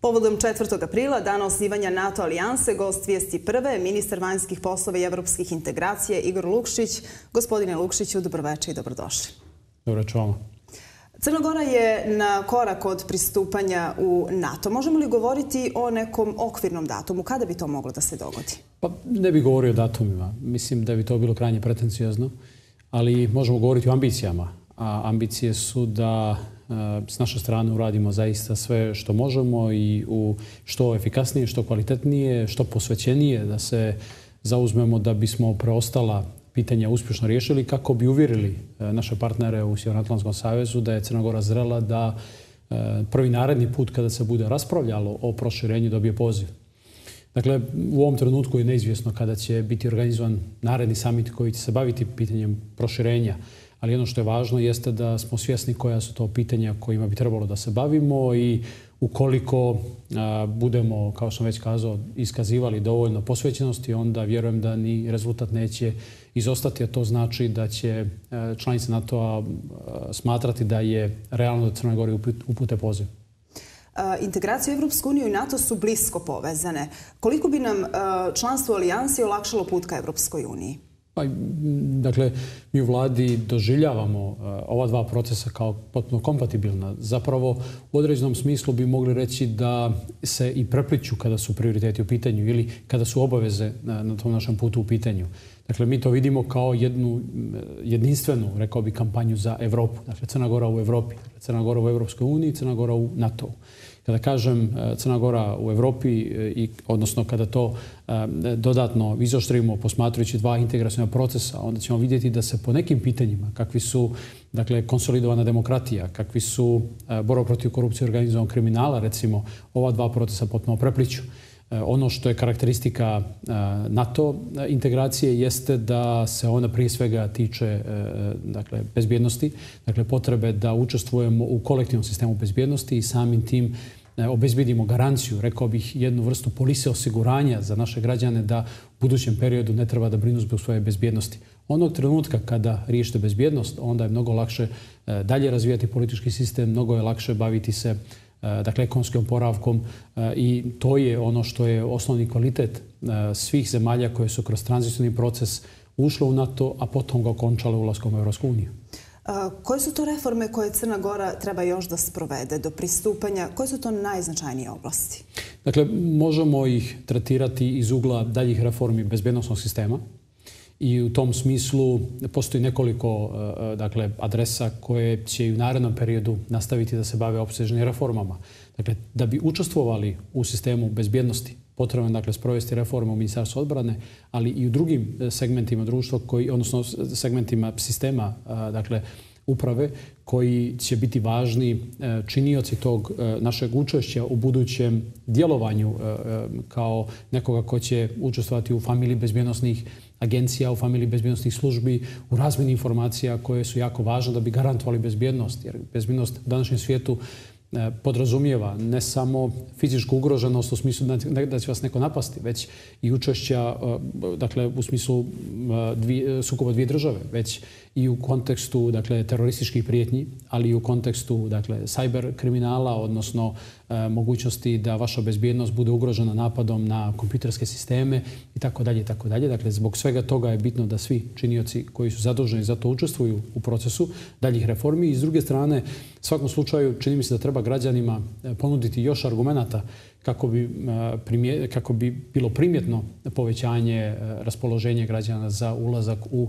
Povodom 4. aprila, dana osnivanja NATO alijanse, gost Vijesti prve, ministar vanjskih poslova i evropskih integracija Igor Lukšić. Gospodine Lukšiću, dobroveče i dobrodošli. Dobroveče vama. Crna Gora je na korak od pristupanja u NATO. Možemo li govoriti o nekom okvirnom datumu? Kada bi to moglo da se dogodi? Pa ne bih govorio o datumima. Mislim da bi to bilo krajnje pretencijozno, ali možemo govoriti o ambicijama. A ambicije su da s naše strane uradimo zaista sve što možemo i u što efikasnije, što kvalitetnije, što posvećenije da se zauzmemo da bismo preostala pitanja uspješno riješili kako bi uvjerili naše partnere u Sjevernoatlantskom savezu da je Crna Gora zrela da prvi naredni put kada se bude raspravljalo o proširenju dobije poziv. Dakle, u ovom trenutku je neizvjesno kada će biti organizovan naredni samit koji će se baviti pitanjem proširenja. Ali ono što je važno jeste da smo svjesni koja su to pitanja kojima bi trebalo da se bavimo i ukoliko budemo, kao sam već kazao, iskazivali dovoljno posvećenosti, onda vjerujem da ni rezultat neće izostati, a to znači da će članice NATO-a smatrati da je realno da Crnoj Gori upute poziv. Integracija u Evropsku uniju i NATO su blisko povezane. Koliko bi nam članstvo u alijansi olakšalo put ka Evropskoj uniji? Dakle, mi u vladi doživljavamo ova dva procesa kao potpuno kompatibilna. Zapravo, u određenom smislu bi mogli reći da se i prepliću kada su prioriteti u pitanju ili kada su obaveze na tom našem putu u pitanju. Dakle, mi to vidimo kao jednu jedinstvenu, rekao bi, kampanju za Evropu. Dakle, Crna Gora u Evropi, Crna Gora u Evropskoj uniji, Crna Gora u NATO-u. Kada kažem Crna Gora u Evropi, odnosno kada to dodatno izoštrimo posmatrujući dva integraciona procesa, onda ćemo vidjeti da se po nekim pitanjima, kakvi su konsolidovana demokratija, kakvi su borba protiv korupcije i organizovanog kriminala, recimo, ova dva procesa potpuno prepliću. Ono što je karakteristika NATO integracije jeste da se ona prije svega tiče bezbjednosti, dakle potrebe da učestvujemo u kolektivnom sistemu bezbjednosti i samim tim obezbedimo garanciju, rekao bih jednu vrstu polise osiguranja za naše građane da u budućem periodu ne treba da brinu zbog svoje bezbjednosti. Onog trenutka kada riješite bezbjednost, onda je mnogo lakše dalje razvijati politički sistem, mnogo je lakše baviti se ekonomskim oporavkom i to je ono što je osnovni kvalitet svih zemalja koje su kroz tranzicijni proces ušle u NATO, a potom ga okončale ulaskom u Evropsku uniju. Koje su to reforme koje Crna Gora treba još da sprovede do pristupanja? Koje su to najznačajnije oblasti? Dakle, možemo ih tretirati iz ugla daljih reformi bezbjednosnog sistema. I u tom smislu postoji nekoliko adresa koje će i u narednom periodu nastaviti da se bave opsežnim reformama. Dakle, da bi učestvovali u sistemu bezbjednosti, potrebno je sprovesti reformu u Ministarstvu odbrane, ali i u drugim segmentima društva, odnosno segmentima sistema uprave, koji će biti važni činioci tog našeg učešća u budućem djelovanju kao nekoga ko će učestvovati u familiji bezbjednosnih agencija, u familiji bezbjednosnih službi, u razmjeni informacija koje su jako važne da bi garantovali bezbjednost. Jer bezbjednost u današnjem svijetu podrazumijeva ne samo fizičku ugroženost u smislu da će vas neko napasti, već i učešća u smislu sukoba dvije države, već i u kontekstu terorističkih prijetnji, ali i u kontekstu cyber kriminala, odnosno mogućnosti da vaša bezbjednost bude ugrožena napadom na kompjuterske sisteme i tako dalje. Dakle, zbog svega toga je bitno da svi činioci koji su zaduženi za to učestvuju u procesu daljih reformi. I s druge strane, u svakom slučaju čini mi se da treba građanima ponuditi još argumenata kako bi bilo primjetno povećanje raspoloženja građana za ulazak u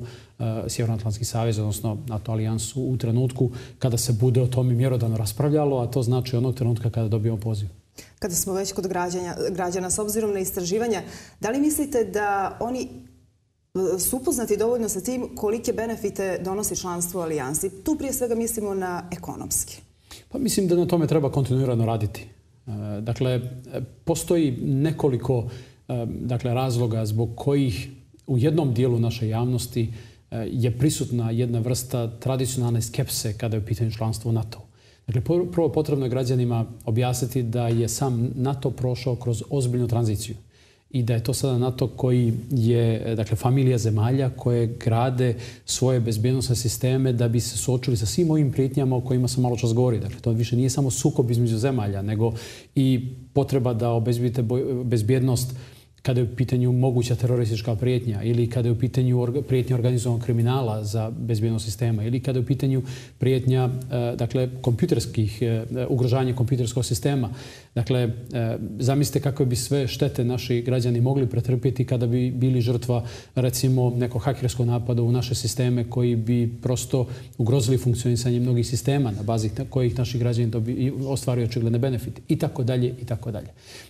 Sjevernoatlantski savez, odnosno NATO alijansu u trenutku kada se bude o tome mjerodavno raspravljalo, a to znači onog trenutka kada dobijemo poziv. Kada smo već kod građana, s obzirom na istraživanja, da li mislite da oni su upoznati dovoljno sa tim kolike benefite donosi članstvo u alijansi? Tu prije svega mislimo na ekonomski. Pa mislim da na tome treba kontinuirano raditi. Dakle, postoji nekoliko razloga zbog kojih u jednom dijelu naše javnosti je prisutna jedna vrsta tradicionalne skepse kada je u pitanju članstva u NATO. Dakle, prvo potrebno je građanima objasniti da je sam NATO prošao kroz ozbiljnu tranziciju i da je to sada NATO koji je, dakle, familija zemalja koje grade svoje bezbjednosne sisteme da bi se suočili sa svim ovim prijetnjama o kojima sam malo čas govorio. Dakle, to više nije samo sukob između zemalja, nego i potreba da obezbedite bezbjednost kada je u pitanju moguća teroristička prijetnja ili kada je u pitanju prijetnja organizovanog kriminala za bezbjednost sistema ili kada je u pitanju prijetnja, dakle, ugrožavanje kompjuterskog sistema. Dakle, zamislite kakve bi sve štete naši građani mogli pretrpjeti kada bi bili žrtva, recimo, nekog hakerskog napada u naše sisteme koji bi prosto ugrozili funkcionisanje mnogih sistema na bazi kojih naši građani ostvaruju očigledne benefite i tako dalje i tako dalje.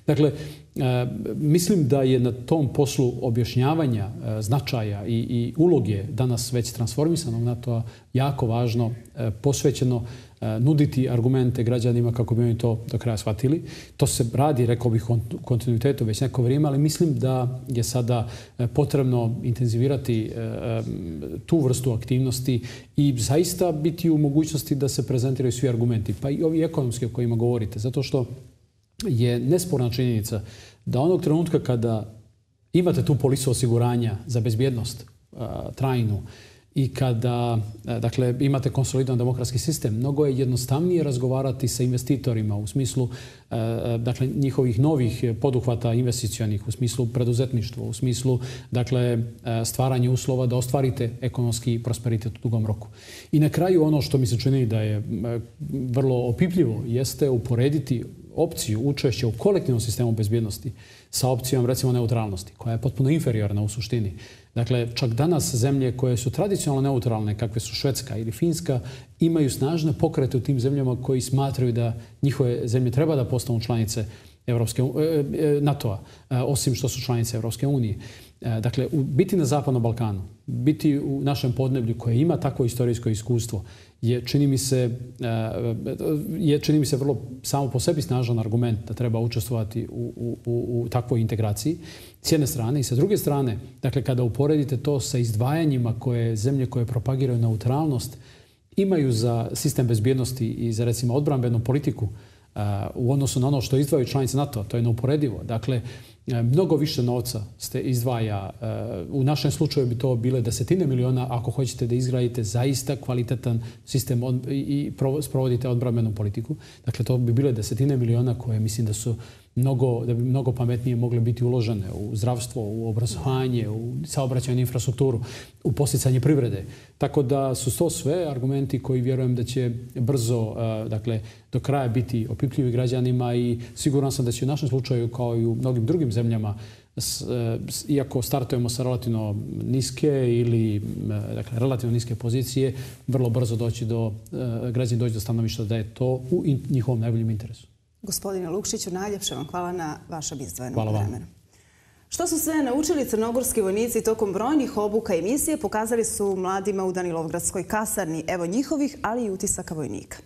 Dakle, mislim da je na tom poslu objašnjavanja značaja i uloge danas već transformisanog NATO-a jako važno, posvećeno nuditi argumente građanima kako bi oni to do kraja shvatili. To se radi, rekao bih, kontinuitetu već neko vrijeme, ali mislim da je sada potrebno intenzivirati tu vrstu aktivnosti i zaista biti u mogućnosti da se prezentiraju svi argumenti, pa i ovi ekonomski o kojima govorite, zato što je nesporna činjenica da onog trenutka kada imate tu polisu osiguranja za bezbjednost trajnu i kada, dakle, imate konsolidovan demokratski sistem, mnogo je jednostavnije razgovarati sa investitorima u smislu, dakle, njihovih novih poduhvata investicionih, u smislu preduzetništva, u smislu, dakle, stvaranja uslova da ostvarite ekonomski prosperitet u dugom roku. I na kraju ono što mi se čini da je vrlo opipljivo jeste uporediti opciju učešća u kolektivnom sistemu bezbjednosti sa opcijom, recimo, neutralnosti, koja je potpuno inferiorna u suštini. Dakle, čak danas zemlje koje su tradicionalno neutralne, kakve su Švedska ili Finska, imaju snažne pokrete u tim zemljama koji smatraju da njihove zemlje treba da postanu članice NATO-a, osim što su članice Evropske unije. Dakle, biti na Zapadnom Balkanu, biti u našem podneblju koje ima takvo istorijsko iskustvo, čini mi se vrlo samo po sebi snažan argument da treba učestvovati u takvoj integraciji s jedne strane. I sa druge strane, dakle, kada uporedite to sa izdvajanjima koje zemlje koje propagiraju neutralnost imaju za sistem bezbjednosti i za, recimo, odbrambenu politiku u odnosu na ono što izdvajaju članice NATO, to je neuporedivo. Dakle, mnogo više novca se izdvaja. U našem slučaju bi to bile desetine miliona ako hoćete da izgradite zaista kvalitetan sistem i sprovodite odbrambenu politiku. Dakle, to bi bile desetine miliona koje mislim da bi mnogo pametnije mogle biti uložene u zdravstvo, u obrazovanje, u saobraćajnu infrastrukturu, u podsticanje privrede. Tako da su to sve argumenti koji vjerujem da će brzo, dakle, do kraja biti opipljivi građanima i siguran sam da će u našem slučaju, kao i u mnogim drugim zemljama, iako startujemo sa relativno niske ili, dakle, relativno niske pozicije, vrlo brzo građani doći do stanovišta da je to u njihovom najboljem interesu. Gospodine Lukšiću, najljepše vam hvala na vašem izdvojenom vremenu. Hvala vam. Što su sve naučili crnogorski vojnici tokom brojnih obuka i misije pokazali su mladima u Danilovgradskoj kasarni. Evo njihovih, ali i utisaka vojnika.